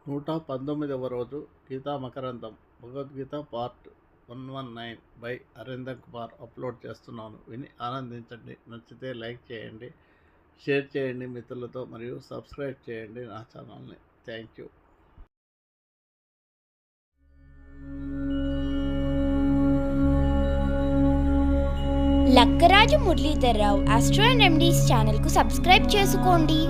119వ రోజు గీతా మకరందం Bhagavad Gita part 119 by Arvinder Kumar upload చేస్తున్నాను. విని ఆనందించండి. నచ్చితే లైక్ చేయండి, షేర్ చేయండి మిత్రులతో, మరియు సబ్స్క్రైబ్ చేయండి నా ఛానల్ని. Thank you. Lakkaraju Muralidhar Rao astro and remedies ఛానల్కు సబ్స్క్రైబ్ చేసుకోండి.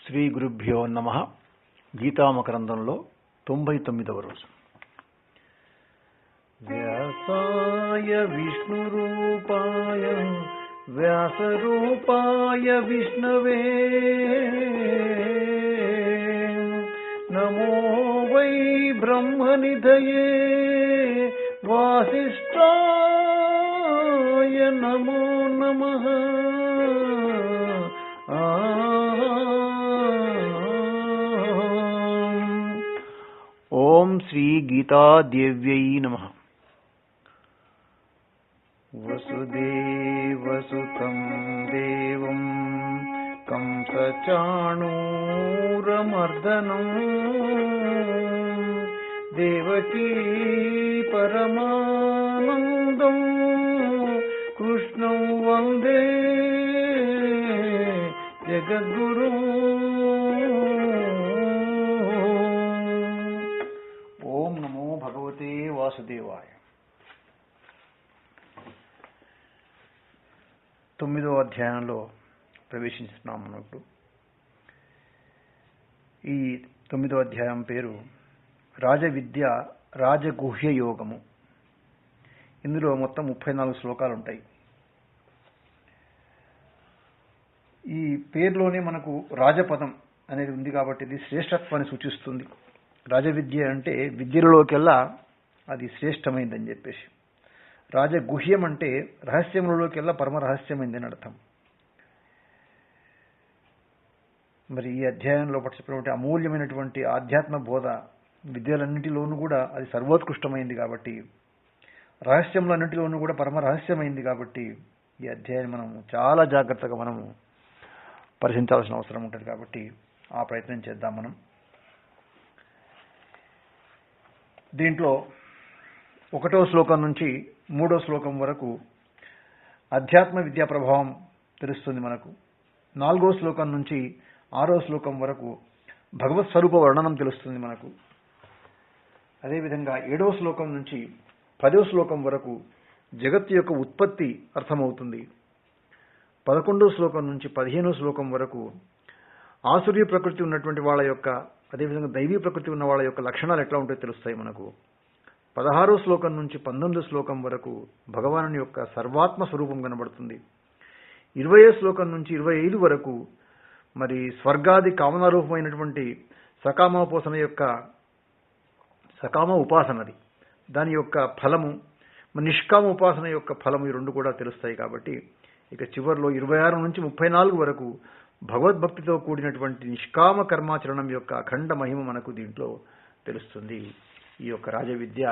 శ్రీ గురుభ్యో నమః. గీతామకరందంలో 99వ రోజు. వ్యాసాయ విష్ణురూపాయ వ్యాసరూపాయ విష్ణవే నమో వై బ్రహ్మనిధయే వాసిష్ఠాయ నమో నమః. ఓం శ్రీ గీతాదేవ్యై నమః. వసుదేవసుతం దేవం కంసచాణూరమర్దనం దేవకీ పరమానందం కృష్ణం వందే జగద్గురు. ఓం నమో భగవతే వాసుదేవాయ. 9వ అధ్యాయంలో ప్రవేశిస్తున్నాం అన్నట్టు. ఈ 9వ అధ్యాయం పేరు రాజవిద్య రాజగుహ్య యోగము. ఇందులో మొత్తం 34 శ్లోకాలు ఉంటాయి. ఈ పేరులోనే మనకు రాజపదం అనేది ఉంది కాబట్టి ఇది శ్రేష్టత్వాన్ని సూచిస్తుంది. రాజవిద్య అంటే విద్యలలోకెల్లా అది శ్రేష్టమైందని చెప్పేసి, రాజగుహ్యం అంటే రహస్యములలోకెల్లా పరమ రహస్యమైందని అర్థం. మరి ఈ అధ్యాయంలో చెప్పినటువంటి అమూల్యమైనటువంటి ఆధ్యాత్మ బోధ విద్యలన్నింటిలోనూ కూడా అది సర్వోత్కృష్టమైంది కాబట్టి, రహస్యములన్నింటిలోనూ కూడా పరమ రహస్యమైంది కాబట్టి ఈ అధ్యాయాన్ని మనం చాలా జాగ్రత్తగా మనము పరిశీలించాల్సిన అవసరం ఉంటుంది. కాబట్టి ఆ ప్రయత్నం చేద్దాం మనం. దీంట్లో 1వ శ్లోకం నుంచి 3వ శ్లోకం వరకు అధ్యాత్మ విద్యా ప్రభావం తెలుస్తుంది మనకు. 4వ శ్లోకం నుంచి 6వ శ్లోకం వరకు భగవత్ స్వరూప వర్ణనం తెలుస్తుంది మనకు. అదేవిధంగా 7వ శ్లోకం నుంచి 10వ శ్లోకం వరకు జగత్తు యొక్క ఉత్పత్తి అర్థమవుతుంది. 11వ శ్లోకం నుంచి 15వ శ్లోకం వరకు ఆసురీ ప్రకృతి ఉన్నటువంటి వాళ్ళ యొక్క, అదేవిధంగా దైవీ ప్రకృతి ఉన్న వాళ్ళ యొక్క లక్షణాలు ఎట్లా ఉంటాయో తెలుస్తాయి మనకు. 16వ శ్లోకం నుంచి 19వ శ్లోకం వరకు భగవానుని యొక్క సర్వాత్మ స్వరూపం కనబడుతుంది. 20వ శ్లోకం నుంచి 25 వరకు మరి స్వర్గాది కామనారూపమైనటువంటి సకామ ఉపాసనది, దాని యొక్క ఫలము, నిష్కామ ఉపాసన యొక్క ఫలము, ఈ రెండు కూడా తెలుస్తాయి. కాబట్టి ఇక చివరిలో 26 నుంచి 34 వరకు భగవద్భక్తితో కూడినటువంటి నిష్కామ కర్మాచరణం యొక్క అఖండ మహిమ మనకు దీంట్లో తెలుస్తుంది. ఈ యొక్క రాజవిద్య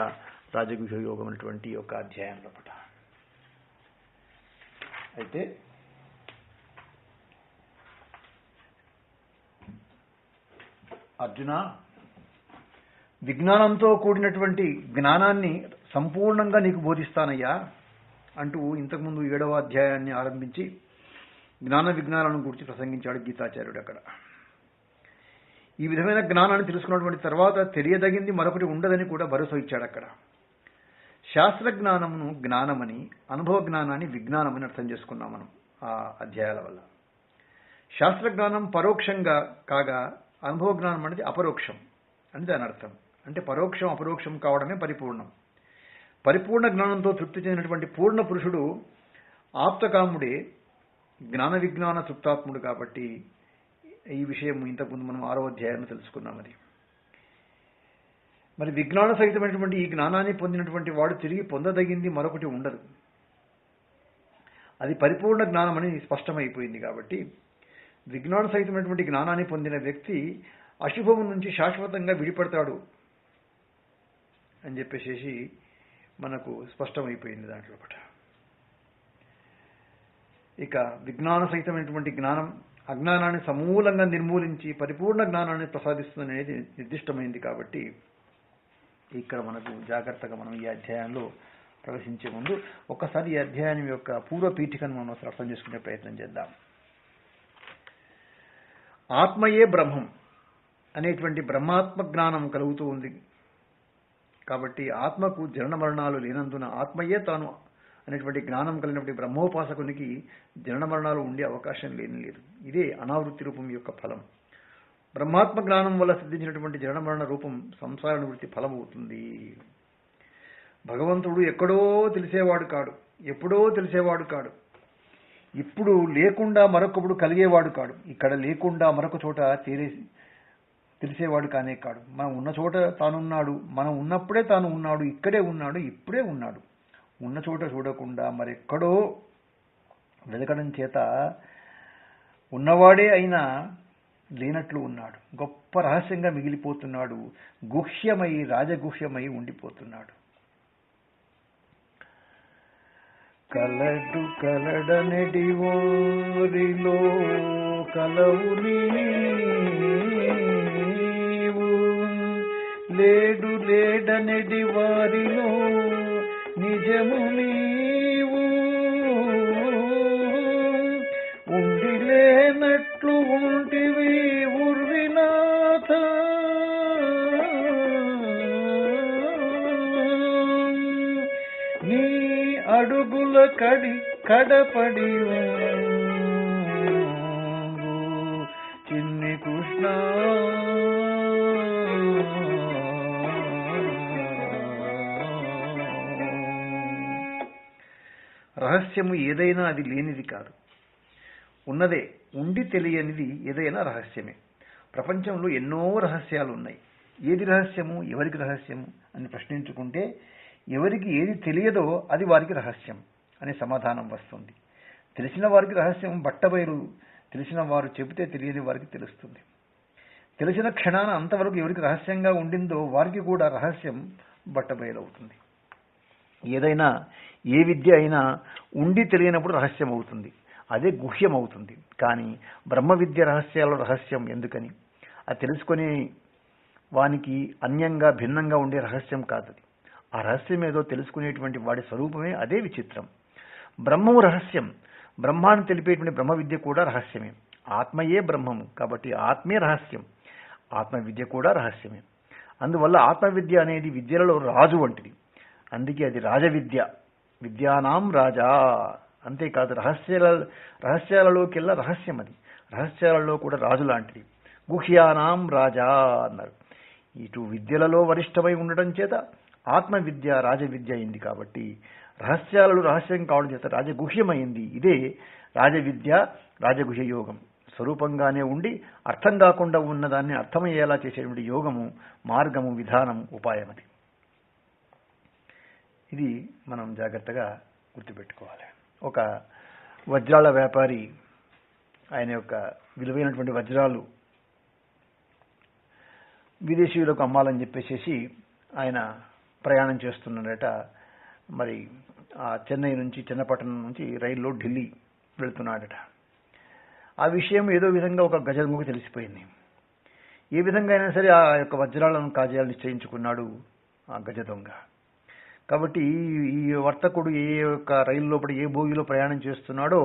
రాజగుహ్య యోగం అనేటువంటి యొక్క అధ్యాయంలో పట. అయితే అర్జున, విజ్ఞానంతో కూడినటువంటి జ్ఞానాన్ని సంపూర్ణంగా నీకు బోధిస్తానయ్యా అంటూ ఇంతకుముందు 7వ అధ్యాయాన్ని ఆరంభించి జ్ఞాన విజ్ఞానాలను గురించి ప్రసంగించాడు గీతాచార్యుడు. అక్కడ ఈ విధమైన జ్ఞానాన్ని తెలుసుకున్నటువంటి తర్వాత తెలియదగింది మరొకటి ఉండదని కూడా భరోసా ఇచ్చాడు. అక్కడ శాస్త్ర జ్ఞానమును జ్ఞానమని, అనుభవ జ్ఞానాన్ని విజ్ఞానమని అర్థం చేసుకున్నాం మనం ఆ అధ్యాయాల వల్ల. శాస్త్ర జ్ఞానం పరోక్షంగా కాగా అనుభవ జ్ఞానం అనేది అపరోక్షం అని దాని అర్థం. అంటే పరోక్షం అపరోక్షం కావడమే పరిపూర్ణం. పరిపూర్ణ జ్ఞానంతో తృప్తి చెందినటువంటి పూర్ణ పురుషుడు ఆప్తకాముడే, జ్ఞాన విజ్ఞాన తృప్తాత్ముడు. కాబట్టి ఈ విషయం ఇంతకుముందు మనం 6వ అధ్యాయాన్ని తెలుసుకున్నాం. మరి విజ్ఞాన సహితమైనటువంటి ఈ జ్ఞానాన్ని పొందినటువంటి వాడు తిరిగి పొందదగింది మరొకటి ఉండదు. అది పరిపూర్ణ జ్ఞానం అని స్పష్టమైపోయింది. కాబట్టి విజ్ఞాన సహితమైనటువంటి జ్ఞానాన్ని పొందిన వ్యక్తి అశుభము నుంచి శాశ్వతంగా విడిపడతాడు అని చెప్పేసి మనకు స్పష్టమైపోయింది దాంట్లో కూడా. ఇక విజ్ఞాన సహితమైనటువంటి జ్ఞానం అజ్ఞానాన్ని సమూలంగా నిర్మూలించి పరిపూర్ణ జ్ఞానాన్ని ప్రసాదిస్తుంది అనేది నిర్దిష్టమైంది. కాబట్టి ఇక్కడ మనకు జాగ్రత్తగా మనం ఈ అధ్యాయంలో ప్రవేశించే ముందు ఒక్కసారి ఈ అధ్యాయం యొక్క పూర్వ పీఠికను మనం అసలు అర్థం చేసుకునే ప్రయత్నం చేద్దాం. ఆత్మయే బ్రహ్మం అనేటువంటి బ్రహ్మాత్మ జ్ఞానం కలుగుతూ ఉంది. కాబట్టి ఆత్మకు జనన మరణాలు లేనందున ఆత్మయే తాను అనేటువంటి జ్ఞానం కలిగినటువంటి బ్రహ్మోపాసకునికి జనన మరణాలు ఉండే అవకాశం లేదు. ఇదే అనావృత్తి రూపం యొక్క ఫలం. బ్రహ్మాత్మ జ్ఞానం వల్ల సిద్ధించినటువంటి జనన మరణ రూపం సంసార నివృత్తి ఫలం అవుతుంది. భగవంతుడు ఎక్కడో తెలిసేవాడు కాడు, ఎప్పుడో తెలిసేవాడు కాడు, ఇప్పుడు లేకుండా మరొకప్పుడు కలిగేవాడు కాడు, ఇక్కడ లేకుండా మరొక చోట తెలిసేవాడు కానే కాడు. మనం ఉన్న చోట తానున్నాడు, మనం ఉన్నప్పుడే తాను ఉన్నాడు, ఇక్కడే ఉన్నాడు, ఇప్పుడే ఉన్నాడు. ఉన్న చోట చూడకుండా మరెక్కడో వెతకడం చేత ఉన్నవాడే అయినా లేనట్లు ఉన్నాడు. గొప్ప రహస్యంగా మిగిలిపోతున్నాడు. గుహ్యమై రాజగుహ్యమై ఉండిపోతున్నాడు. కలడు కలడనెడి ఓరిలో కలవు నీవు, లేడు లేడనెడి వారిలో నిజము నీవు, ఉండి లేనట్లు ఉంటివి ఉర్వినాథ, నీ అడుగుల కడపడి చిన్ని కృష్ణ. రహస్యము ఏదైనా అది లేనిది కాదు, ఉన్నదే. ఉండి తెలియనిది ఏదైనా రహస్యమే. ప్రపంచంలో ఎన్నో రహస్యాలు ఉన్నాయి. ఏది రహస్యము, ఎవరికి రహస్యము అని ప్రశ్నించుకుంటే ఎవరికి ఏది తెలియదో అది వారికి రహస్యం అనే సమాధానం వస్తుంది. తెలిసిన వారికి రహస్యం బట్టబయలు, తెలిసిన వారు చెబితే తెలియని వారికి తెలుస్తుంది. తెలిసిన క్షణాన అంతవరకు ఎవరికి రహస్యంగా ఉండిందో వారికి కూడా రహస్యం బట్టబయలవుతుంది. ఏదైనా ఏ విద్య అయినా ఉండి తెలియనప్పుడు రహస్యం అవుతుంది, అదే గుహ్యం అవుతుంది. కానీ బ్రహ్మ విద్య రహస్యాల రహస్యం ఎందుకని? అది తెలుసుకొని వానికి అన్యంగా భిన్నంగా ఉండే రహస్యం కాదు. ఆ రహస్యం ఏదో తెలుసుకునేటువంటి వాడి స్వరూపమే అదే విచిత్రం. బ్రహ్మము రహస్యం, బ్రహ్మాన్ని తెలిపేటువంటి బ్రహ్మ విద్య కూడా రహస్యమే. ఆత్మయే బ్రహ్మము కాబట్టి ఆత్మే రహస్యం, ఆత్మ విద్య కూడా రహస్యమే. అందువల్ల ఆత్మ విద్య అనేది విద్యలలో రాజు వంటిది. అందుకే అది రాజవిద్య, విద్యానాం రాజా. అంతేకాదు రహస్యాలలోకెల్లా రహస్యం అది, రహస్యాలలో కూడా రాజు లాంటిది. గుహ్యానాం రాజా అన్నారు. ఇటు విద్యలలో వరిష్టమై ఉండటం చేత ఆత్మ విద్య రాజవిద్య అయింది. కాబట్టి రహస్యాలలో రహస్యం కావడం చేత రాజగుహ్యమైంది. ఇదే రాజవిద్య, రాజగుహ్య యోగం. స్వరూపంగానే ఉండి అర్థం కాకుండా ఉన్నదాన్ని అర్థమయ్యేలా చేసేటువంటి యోగము, మార్గము, విధానం, ఉపాయం అది. ఇది మనం జాగ్రత్తగా గుర్తుపెట్టుకోవాలి. ఒక వజ్రాల వ్యాపారి ఆయన యొక్క విలువైనటువంటి వజ్రాలు విదేశీయులకు అమ్మాలని చెప్పేసి ఆయన ప్రయాణం చేస్తున్నాడట. మరి ఆ చెన్నై నుంచి, చెన్నపట్టణం నుంచి రైల్లో ఢిల్లీ వెళుతున్నాడట. ఆ విషయం ఏదో విధంగా ఒక గజదొంగకు తెలిసిపోయింది. ఏ విధంగా అయినా సరే ఆ యొక్క వజ్రాలను కాజేయాలని నిశ్చయించుకున్నాడు ఆ గజదొంగ. కాబట్టి ఈ వర్తకుడు ఏ యొక్క రైలు లోపల ఏ బోగిలో ప్రయాణం చేస్తున్నాడో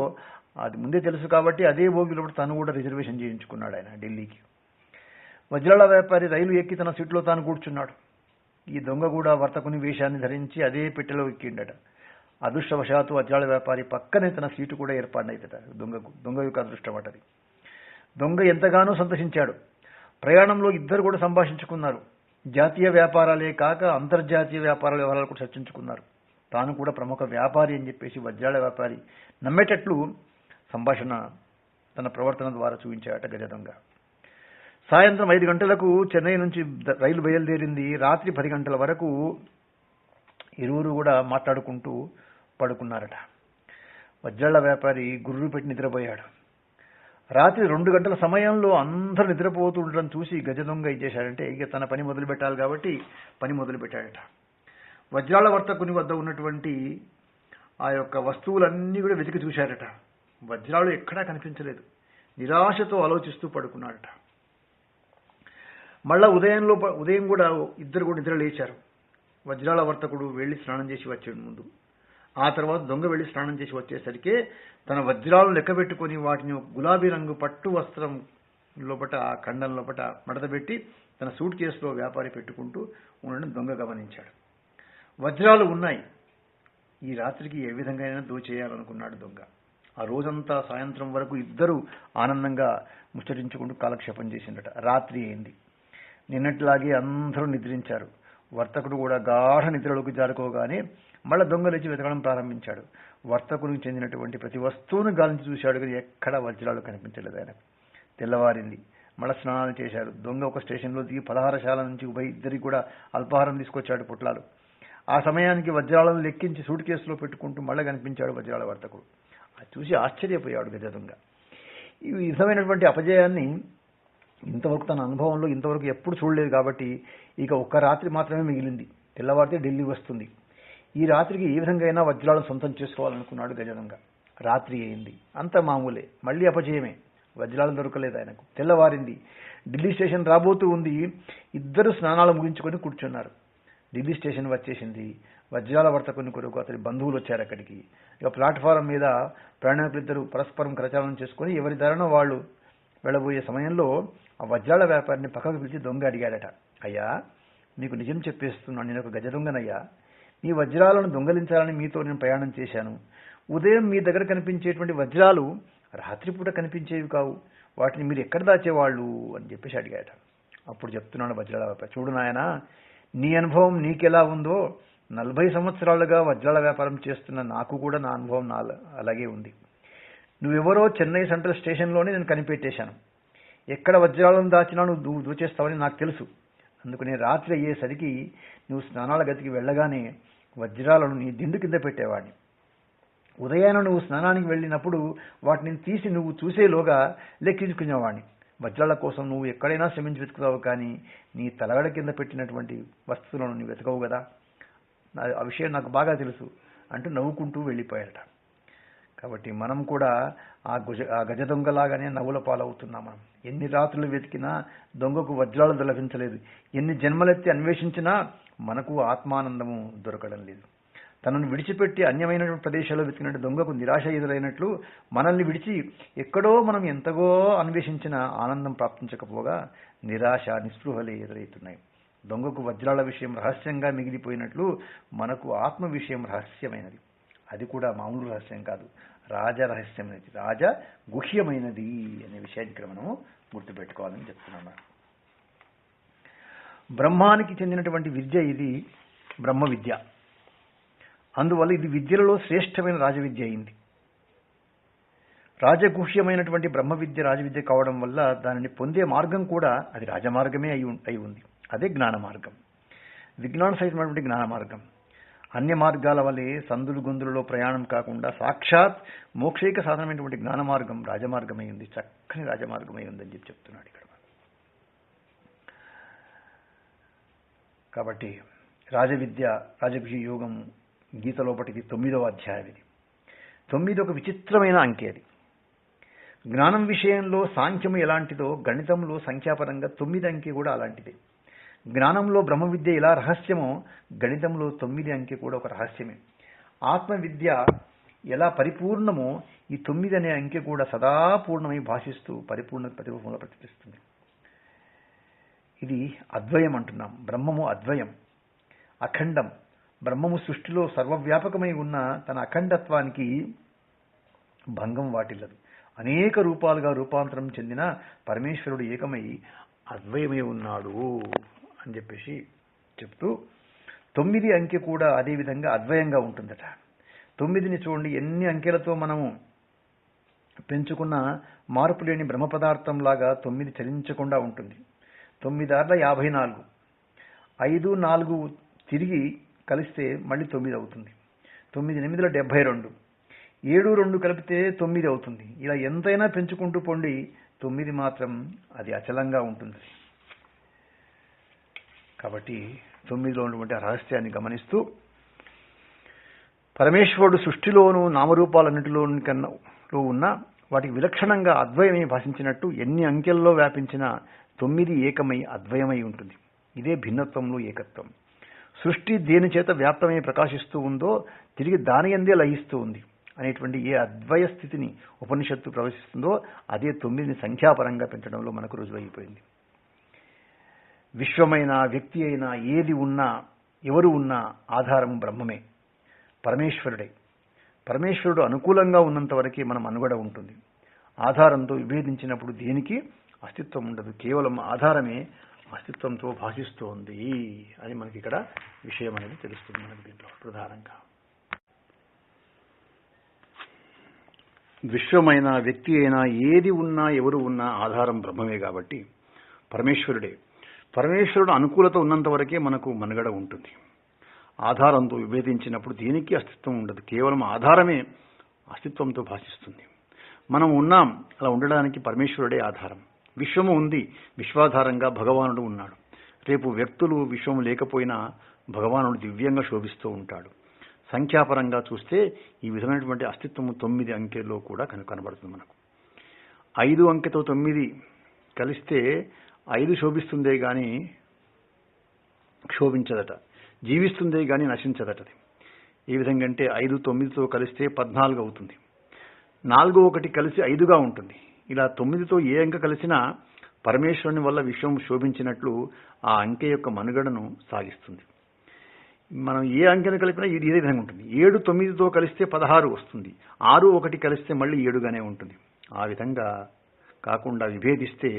అది ముందే తెలుసు. కాబట్టి అదే బోగి లోపల తను కూడా రిజర్వేషన్ చేయించుకున్నాడు ఆయన ఢిల్లీకి. వజ్రాల వ్యాపారి రైలు ఎక్కి తన సీట్లో తాను కూర్చున్నాడు. ఈ దొంగ కూడా వర్తకుని వేషాన్ని ధరించి అదే పెట్టెలో ఎక్కిండట. అదృష్టవశాత్తు వజ్రాల వ్యాపారి పక్కనే తన సీటు కూడా ఏర్పాటైతట. దొంగ యొక్క అదృష్టం అటది. దొంగ ఎంతగానో సంతోషించాడు. ప్రయాణంలో ఇద్దరు కూడా సంభాషించుకున్నారు. జాతీయ వ్యాపారాలే కాక అంతర్జాతీయ వ్యాపారాల వ్యవహారాలు కూడా చర్చించుకున్నారు. తాను కూడా ప్రముఖ వ్యాపారి అని చెప్పేసి వజ్రాల వ్యాపారి నమ్మేటట్లు సంభాషణ తన ప్రవర్తన ద్వారా చూపించాడట గజదొంగ. సాయంత్రం 5 గంటలకు చెన్నై నుంచి రైలు బయలుదేరింది. రాత్రి 10 గంటల వరకు ఇరువురు కూడా మాట్లాడుకుంటూ పడుకున్నారట. వజ్రాల వ్యాపారి గుర్రు పెట్టి నిద్రపోయాడు. రాత్రి 2 గంటల సమయంలో అందరూ నిద్రపోతూ ఉండడం చూసి గజదొంగ ఏం చేశాడంటే ఇక తన పని మొదలు పెట్టాలి కాబట్టి పని మొదలు పెట్టాడట. వజ్రాల వర్తకుని వద్ద ఉన్నటువంటి ఆ యొక్క వస్తువులన్నీ కూడా వెతికి చూశారట. వజ్రాలు ఎక్కడా కనిపించలేదు. నిరాశతో ఆలోచిస్తూ పడుకున్నాడట. మళ్ళా ఉదయం కూడా ఇద్దరు కూడా నిద్ర లేచారు. వజ్రాల వర్తకుడు వెళ్ళి స్నానం చేసి వచ్చే ముందు, ఆ తర్వాత దొంగ వెళ్ళి స్నానం చేసి వచ్చేసరికి తన వజ్రాలను లెక్క పెట్టుకొని వాటిని గులాబీ రంగు పట్టు వస్త్రం లోపట, ఆ ఖండం లోపట మడతపెట్టి తన సూట్ కేసులో వ్యాపారి పెట్టుకుంటూ ఉండడం దొంగ గమనించాడు. వజ్రాలు ఉన్నాయి, ఈ రాత్రికి ఏ విధంగా అయినా దోచేయాలనుకున్నాడు దొంగ. ఆ రోజంతా సాయంత్రం వరకు ఇద్దరు ఆనందంగా ముచ్చటించుకుంటూ కాలక్షేపం చేసిండట. రాత్రి అయింది. నిన్నట్లాగే అందరూ నిద్రించారు. వర్తకుడు కూడా గాఢ నిద్రలోకి జారుకోగానే మళ్ళా దొంగ లేచి వెతకడం ప్రారంభించాడు. వర్తకునికి చెందినటువంటి ప్రతి వస్తువును గాలించి చూశాడు, కానీ ఎక్కడా వజ్రాలు కనిపించలేదు ఆయనకు. తెల్లవారింది. మళ్ళా స్నానాలు చేశాడు. దొంగ ఒక స్టేషన్లో దిగి పలహారశాల నుంచి ఇద్దరికి కూడా అల్పాహారం తీసుకొచ్చాడు, పొట్లాలు. ఆ సమయానికి వజ్రాలను లెక్కించి సూట్ కేసులో పెట్టుకుంటూ మళ్ళా కనిపించాడు వజ్రాల వర్తకుడు. అది చూసి ఆశ్చర్యపోయాడు గజ దొంగ. ఈ విధమైనటువంటి అపజయాన్ని ఇంతవరకు తన అనుభవంలో ఇంతవరకు ఎప్పుడు చూడలేదు. కాబట్టి ఇక ఒక్క రాత్రి మాత్రమే మిగిలింది. తెల్లవారితే ఢిల్లీ వస్తుంది. ఈ రాత్రికి ఏ విధంగా అయినా వజ్రాలను సొంతం చేసుకోవాలనుకున్నాడు గజదొంగ. రాత్రి అయింది. అంత మామూలే, మళ్ళీ అపజయమే. వజ్రాలు దొరకలేదు ఆయనకు. తెల్లవారింది. ఢిల్లీ స్టేషన్ రాబోతూ ఉంది. ఇద్దరు స్నానాలు ముగించుకొని కూర్చున్నారు. ఢిల్లీ స్టేషన్ వచ్చేసింది. వజ్రాల వర్తకుని కొరకు అతని బంధువులు వచ్చారు అక్కడికి. ఇక ప్లాట్ఫారం మీద ప్రయాణికులిద్దరూ పరస్పరం కరచాలనం చేసుకుని ఎవరి ధరన వాళ్ళు వెళ్ళబోయే సమయంలో ఆ వజ్రాల వ్యాపారిని పక్కకు పిలిచి దొంగ అడిగాడట, అయ్యా, మీకు నిజం చెప్పేస్తున్నాను, నేను ఒక గజ దొంగనయ్యా. మీ వజ్రాలను దొంగలించాలని మీతో నేను ప్రయాణం చేశాను. ఉదయం మీ దగ్గర కనిపించేటువంటి వజ్రాలు రాత్రిపూట కనిపించేవి కావు. వాటిని మీరు ఎక్కడ దాచేవాళ్ళు అని చెప్పేసి అడిగాట. అప్పుడు చెప్తున్నాడు వజ్రాల వ్యాపారి, చూడు నాయనా, నీ అనుభవం నీకెలా ఉందో 40 సంవత్సరాలుగా వజ్రాల వ్యాపారం చేస్తున్న నాకు కూడా నా అనుభవం అలాగే ఉంది. నువ్వెవరో చెన్నై సెంట్రల్ స్టేషన్లోనే నేను కనిపెట్టేశాను. ఎక్కడ వజ్రాలను దాచినా నువ్వు దోచేస్తావని నాకు తెలుసు. అందుకని రాత్రి అయ్యేసరికి నువ్వు స్నానాల గదికి వెళ్ళగానే వజ్రాలను నీ దిండు కింద పెట్టేవాడిని. ఉదయాన నువ్వు స్నానానికి వెళ్ళినప్పుడు వాటిని తీసి నువ్వు చూసేలోగా లెక్కించుకునేవాడిని. వజ్రాల కోసం నువ్వు ఎక్కడైనా శ్రమించి వెతుకుతావు, కానీ నీ తలగడ కింద పెట్టినటువంటి వస్తువులను నువ్వు వెతకవు కదా. ఆ విషయం నాకు బాగా తెలుసు అంటూ నవ్వుకుంటూ వెళ్ళిపోయాడట. కాబట్టి మనం కూడా ఆ గజ దొంగలాగానే నవ్వుల పాలవుతున్నాం. మనం ఎన్ని రాత్రులు వెతికినా దొంగకు వజ్రాలు లభించలేదు. ఎన్ని జన్మలెత్తి అన్వేషించినా మనకు ఆత్మానందము దొరకడం లేదు. తనను విడిచిపెట్టి అన్యమైన ప్రదేశాల్లో వెతికినట్టు దొంగకు నిరాశ ఎదురైనట్లు మనల్ని విడిచి ఎక్కడో మనం ఎంతగో అన్వేషించిన ఆనందం ప్రాప్తించకపోగా నిరాశ నిస్పృహలే ఎదురవుతున్నాయి. దొంగకు వజ్రాల విషయం రహస్యంగా మిగిలిపోయినట్లు మనకు ఆత్మ విషయం రహస్యమైనది. అది కూడా మామూలు రహస్యం కాదు, రాజరహస్యమైనది, రాజగుహ్యమైనది అనే విషయాన్ని ఇక్కడ మనము గుర్తుపెట్టుకోవాలని చెప్తున్నాను. బ్రహ్మానికి చెందినటువంటి విద్య ఇది బ్రహ్మ విద్య. అందువల్ల ఇది విద్యలలో శ్రేష్టమైన రాజవిద్య అయింది. రాజగుహ్యమైనటువంటి బ్రహ్మ విద్య రాజవిద్య కావడం వల్ల దానిని పొందే మార్గం కూడా అది రాజమార్గమే అయి ఉంది. అదే జ్ఞాన మార్గం, విజ్ఞాన సహితమైనటువంటి జ్ఞాన మార్గం. అన్య మార్గాల వలె సందులు గొంతులలో ప్రయాణం కాకుండా సాక్షాత్ మోక్షైక సాధనమైనటువంటి జ్ఞాన మార్గం రాజమార్గమై ఉంది, చక్కని రాజమార్గమై ఉందని చెప్తున్నాడు ఇక్కడ. కాబట్టి రాజవిద్య రాజగుహ్య యోగం గీత లోపటిది 9వ అధ్యాయం. ఇది 9 ఒక విచిత్రమైన అంకె. అది జ్ఞానం విషయంలో సాంఖ్యము ఎలాంటిదో గణితంలో సంఖ్యాపరంగా 9 అంకె కూడా అలాంటిదే. జ్ఞానంలో బ్రహ్మ విద్య ఎలా రహస్యమో గణితంలో 9 అంకె కూడా ఒక రహస్యమే. ఆత్మ విద్య ఎలా పరిపూర్ణమో ఈ 9 అనే అంకె కూడా సదా పూర్ణమై భాషిస్తూ పరిపూర్ణ ప్రతిరూపంలో ప్రతిపిస్తుంది. ఇది అద్వయం అంటున్నాం. బ్రహ్మము అద్వయం, అఖండం. బ్రహ్మము సృష్టిలో సర్వవ్యాపకమై ఉన్న తన అఖండత్వానికి భంగం వాటిల్లదు. అనేక రూపాలుగా రూపాంతరం చెందిన పరమేశ్వరుడు ఏకమై అద్వయమై ఉన్నాడు అని చెప్పేసి చెప్తూ 9 అంకె కూడా అదేవిధంగా అద్వయంగా ఉంటుందట. 9ని చూడండి, ఎన్ని అంకెలతో మనము పెంచుకున్న మార్పు లేని బ్రహ్మ పదార్థం లాగా 9 చలించకుండా ఉంటుంది. 9 ఆర్ల 54, 5, 4 తిరిగి కలిస్తే మళ్ళీ 9 అవుతుంది. 9, 8ల 72, 7, 2 కలిపితే 9 అవుతుంది. ఇలా ఎంతైనా పెంచుకుంటూ పొండి 9 మాత్రం అది అచలంగా ఉంటుంది. కాబట్టి తొమ్మిదిలో ఉన్నటువంటి ఆ రహస్యాన్ని గమనిస్తూ పరమేశ్వరుడు సృష్టిలోనూ నామరూపాలన్నిటిలో ఉన్న వాటికి విలక్షణంగా అద్వయమై భాషించినట్టు ఎన్ని అంకెల్లో వ్యాపించిన 9 ఏకమై అద్వయమై ఉంటుంది. ఇదే భిన్నత్వంలో ఏకత్వం. సృష్టి దేని చేత వ్యాప్తమై ప్రకాశిస్తూ ఉందో తిరిగి దాని యందే లయిస్తూ ఉంది అనేటువంటి ఏ అద్వయ స్థితిని ఉపనిషత్తు ప్రవేశిస్తుందో అదే 9ని సంఖ్యాపరంగా పెంచడంలో మనకు రుజువైపోయింది. విశ్వమైన వ్యక్తి అయినా ఏది ఉన్నా ఎవరు ఉన్నా ఆధారం బ్రహ్మమే, పరమేశ్వరుడే. పరమేశ్వరుడు అనుకూలంగా ఉన్నంత వరకే మనం మనుగడ ఉంటుంది. ఆధారంతో విభేదించినప్పుడు దేనికి అస్తిత్వం ఉండదు. కేవలం ఆధారమే అస్తిత్వంతో భాషిస్తోంది అని మనకి ఇక్కడ విషయం అనేది తెలుస్తుంది. మనకి దీంట్లో ప్రధానంగా విశ్వమైన వ్యక్తి అయినా ఏది ఉన్నా ఎవరు ఉన్నా ఆధారం బ్రహ్మమే కాబట్టి పరమేశ్వరుడే. పరమేశ్వరుడు అనుకూలత ఉన్నంత వరకే మనకు మనుగడ ఉంటుంది. ఆధారంతో విభేదించినప్పుడు దేనికి అస్తిత్వం ఉండదు. కేవలం ఆధారమే అస్తిత్వంతో భాషిస్తుంది. మనం ఉన్నాం, అలా ఉండడానికి పరమేశ్వరుడే ఆధారం. విశ్వము ఉంది, విశ్వాధారంగా భగవానుడు ఉన్నాడు. రేపు వ్యక్తులు విశ్వము లేకపోయినా భగవానుడు దివ్యంగా శోభిస్తూ ఉంటాడు. సంఖ్యాపరంగా చూస్తే ఈ విధమైనటువంటి అస్తిత్వము 9 అంకెల్లో కూడా కనబడుతుంది మనకు. 5 అంకెతో 9 కలిస్తే 5 శోభిస్తుందే గాని క్షోభించదట, జీవిస్తుందే గాని నశించదటది. ఏ విధంగా అంటే 5 9తో కలిస్తే 14 అవుతుంది. 4 1 కలిసి 5గా ఉంటుంది. ఇలా 9తో ఏ అంకె కలిసినా పరమేశ్వరుని వల్ల విశ్వం శోభించినట్లు ఆ అంకె యొక్క మనుగడను సాగిస్తుంది. మనం ఏ అంకెను కలిపినా ఇది ఇదే విధంగా ఉంటుంది. 7 9తో కలిస్తే 16 వస్తుంది. 6 1 కలిస్తే మళ్ళీ 7గానే ఉంటుంది. ఆ విధంగా కాకుండా విభేదిస్తే,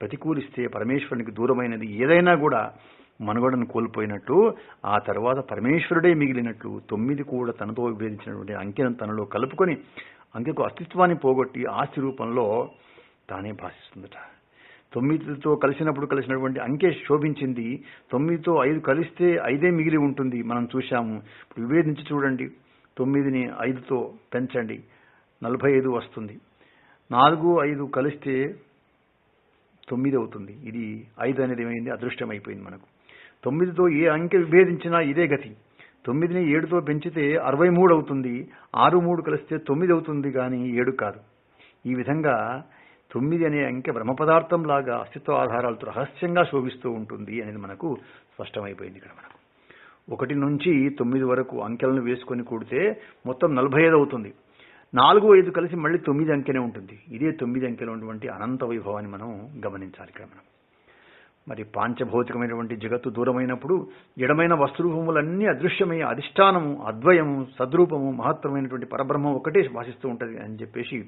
ప్రతికూలిస్తే పరమేశ్వరునికి దూరమైనది ఏదైనా కూడా మనుగడను కోల్పోయినట్టు, ఆ తర్వాత పరమేశ్వరుడే మిగిలినట్లు 9 కూడా తనతో విభేదించినటువంటి అంకెను తనలో కలుపుకొని అంకెకు అస్తిత్వాన్ని పోగొట్టి ఆస్తి రూపంలో తానే భాషిస్తుందట. 9తో కలిసినటువంటి అంకె శోభించింది. 9తో 5 కలిస్తే 5ఏ మిగిలి ఉంటుంది. మనం చూశాము. ఇప్పుడు విభేదించి చూడండి. 9ని 5తో పెంచండి, 45 వస్తుంది. 4 5 కలిస్తే 9 అవుతుంది. ఇది 5 అనేది ఏమైంది? అదృష్టమైపోయింది మనకు. 9తో ఏ అంకె విభేదించినా ఇదే గతి. 9ని 7తో పెంచితే 63 అవుతుంది. 6 3 కలిస్తే 9 అవుతుంది కానీ 7 కాదు. ఈ విధంగా 9 అనే అంకె బ్రహ్మ పదార్థం లాగా అస్తిత్వ ఆధారాలతో రహస్యంగా శోభిస్తూ ఉంటుంది అనేది మనకు స్పష్టమైపోయింది. ఇక్కడ మనకు 1 నుంచి 9 వరకు అంకెలను వేసుకొని కూడితే మొత్తం 45 అవుతుంది. 4 5 కలిసి మళ్ళీ 9 అంకెనే ఉంటుంది. ఇదే 9 అంకెలో ఉన్నటువంటి అనంత వైభవాన్ని మనం గమనించాలి ఇక్కడ మనం. మరి పాంచభౌతికమైనటువంటి జగత్తు దూరమైనప్పుడు జడమైన వస్తురూపములన్నీ అదృశ్యమై అధిష్టానము, అద్వయము, సద్రూపము, మహత్తరమైనటువంటి పరబ్రహ్మం ఒకటే భాషిస్తూ ఉంటుంది అని చెప్పేసి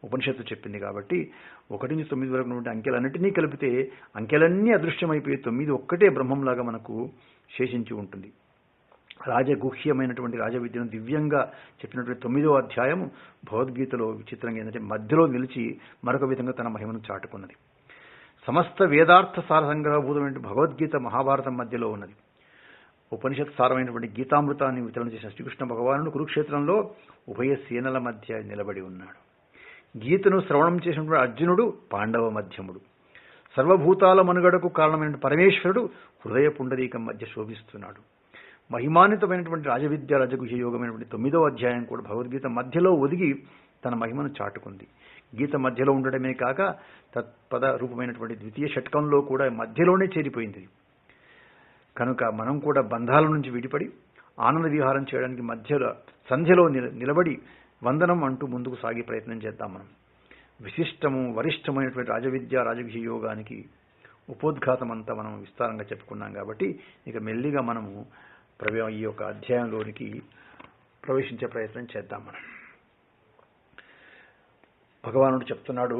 ఉపనిషత్తు చెప్పింది. కాబట్టి 1 నుంచి 9 వరకు ఉన్నటువంటి అంకెలన్నింటినీ కలిపితే అంకెలన్నీ అదృశ్యమైపోయి 9 ఒక్కటే బ్రహ్మంలాగా మనకు శేషించి ఉంటుంది. రాజగుహ్యమైనటువంటి రాజవిద్యను దివ్యంగా చెప్పినటువంటి 9వ అధ్యాయం భగవద్గీతలో విచిత్రంగా ఏంటంటే మధ్యలో నిలిచి మరొక విధంగా తన మహిమను చాటుకున్నది. సమస్త వేదార్థ సార సంగ్రహభూతమైన భగవద్గీత మహాభారతం మధ్యలో ఉన్నది. ఉపనిషత్ సారమైనటువంటి గీతామృతాన్ని వితరణ చేసిన శ్రీకృష్ణ భగవానుడు కురుక్షేత్రంలో ఉభయ సేనల మధ్య నిలబడి ఉన్నాడు. గీతను శ్రవణం చేసినటువంటి అర్జునుడు పాండవ మధ్యముడు. సర్వభూతాల మనుగడకు కారణమైన పరమేశ్వరుడు హృదయ పుండరీకం మధ్య శోభిస్తున్నాడు. మహిమాన్వితమైనటువంటి రాజవిద్య రాజగుహ్య యోగమైనటువంటి 9వ అధ్యాయం కూడా భగవద్గీత మధ్యలో ఒదిగి తన మహిమను చాటుకుంది. గీత మధ్యలో ఉండడమే కాక తత్పద రూపమైనటువంటి ద్వితీయ షట్కంలో కూడా మధ్యలోనే చేరిపోయింది. కనుక మనం కూడా బంధాల నుంచి విడిపడి ఆనంద విహారం చేయడానికి మధ్యలో సంధ్యలో నిలబడి వందనం అంటూ ముందుకు సాగే ప్రయత్నం చేద్దాం. మనం విశిష్టము వరిష్టమైనటువంటి రాజవిద్య రాజగుహ్య యోగానికి ఉపోద్ఘాతం అంతా మనం విస్తారంగా చెప్పుకున్నాం. కాబట్టి ఇక మెల్లిగా మనము ఈ యొక్క అధ్యాయంలోనికి ప్రవేశించే ప్రయత్నం చేద్దాం. మనం భగవానుడు చెప్తున్నాడు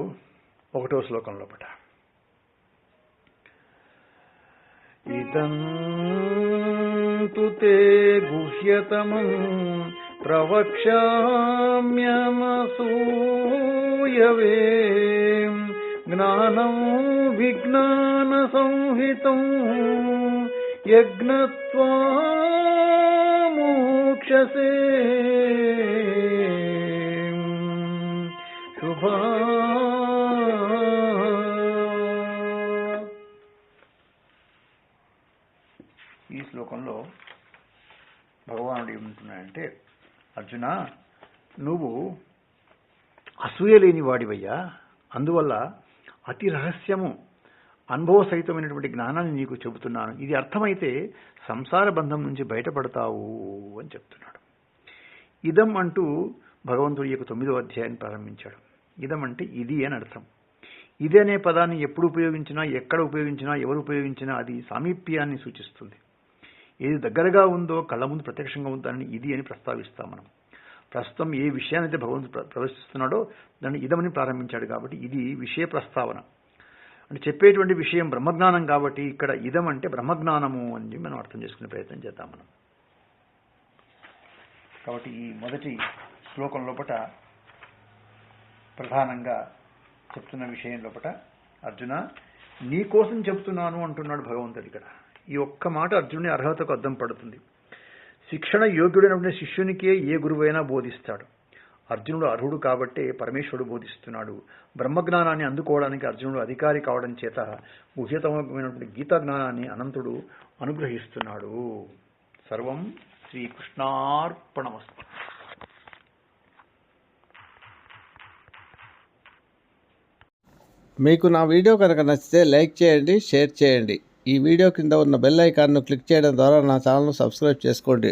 1వ శ్లోకంలో పట ఇదంతు తే గుహ్యతమం ప్రవక్ష్యామ్యమసూయవే జ్ఞానం విజ్ఞాన సంహితం యజ్ఞత్వా మోక్షసే శుభా. ఈ అర్జున, నువ్వు అసూయ లేని వాడివయ్యా. అందువల్ల అతి రహస్యము అనుభవ సహితమైనటువంటి జ్ఞానాన్ని నీకు చెబుతున్నాను. ఇది అర్థమైతే సంసార బంధం నుంచి బయటపడతావు అని చెప్తున్నాడు. ఇదం అంటూ భగవంతుడి యొక్క 9వ అధ్యాయాన్ని ప్రారంభించాడు. ఇదం అంటే ఇది అని అర్థం. ఇది అనే పదాన్ని ఎప్పుడు ఉపయోగించినా, ఎక్కడ ఉపయోగించినా, ఎవరు ఉపయోగించినా అది సామీప్యాన్ని సూచిస్తుంది. ఏది దగ్గరగా ఉందో, కళ్ళ ముందు ప్రత్యక్షంగా ఉందని ఇది అని ప్రస్తావిస్తాం మనం. ప్రస్తుతం ఏ విషయాన్నైతే భగవంతుడు ప్రదర్శిస్తున్నాడో దాన్ని ఇదమని ప్రారంభించాడు కాబట్టి ఇది విషయ ప్రస్తావన. అంటే చెప్పేటువంటి విషయం బ్రహ్మజ్ఞానం కాబట్టి ఇక్కడ ఇదం అంటే బ్రహ్మజ్ఞానము అని మనం అర్థం చేసుకునే ప్రయత్నం చేద్దాం మనం. కాబట్టి ఈ మొదటి శ్లోకం లోపట ప్రధానంగా చెప్తున్న విషయం లోపట అర్జున నీ కోసం చెప్తున్నాను అంటున్నాడు భగవంతుడు ఇక్కడ. ఈ ఒక్క మాట అర్జునుని అర్హతకు అద్దం పడుతుంది. శిక్షణ యోగ్యుడైనటువంటి శిష్యునికే ఏ గురువైనా బోధిస్తాడు. అర్జునుడు అర్హుడు కాబట్టే పరమేశ్వరుడు బోధిస్తున్నాడు. బ్రహ్మజ్ఞానాన్ని అందుకోవడానికి అర్జునుడు అధికారి కావడం చేత గుహ్యతమైనటువంటి గీతా జ్ఞానాన్ని అనంతుడు అనుగ్రహిస్తున్నాడు. సర్వం శ్రీకృష్ణార్పణమస్తు. మీకు నా వీడియో కనుక నచ్చితే లైక్ చేయండి, షేర్ చేయండి. ఈ వీడియో కింద ఉన్న బెల్ ఐకాన్ను క్లిక్ చేయడం ద్వారా నా ఛానల్ను సబ్స్క్రైబ్ చేసుకోండి.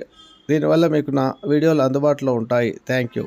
దీనివల్ల మీకు నా వీడియోలు అందుబాటులో ఉంటాయి. Thank you.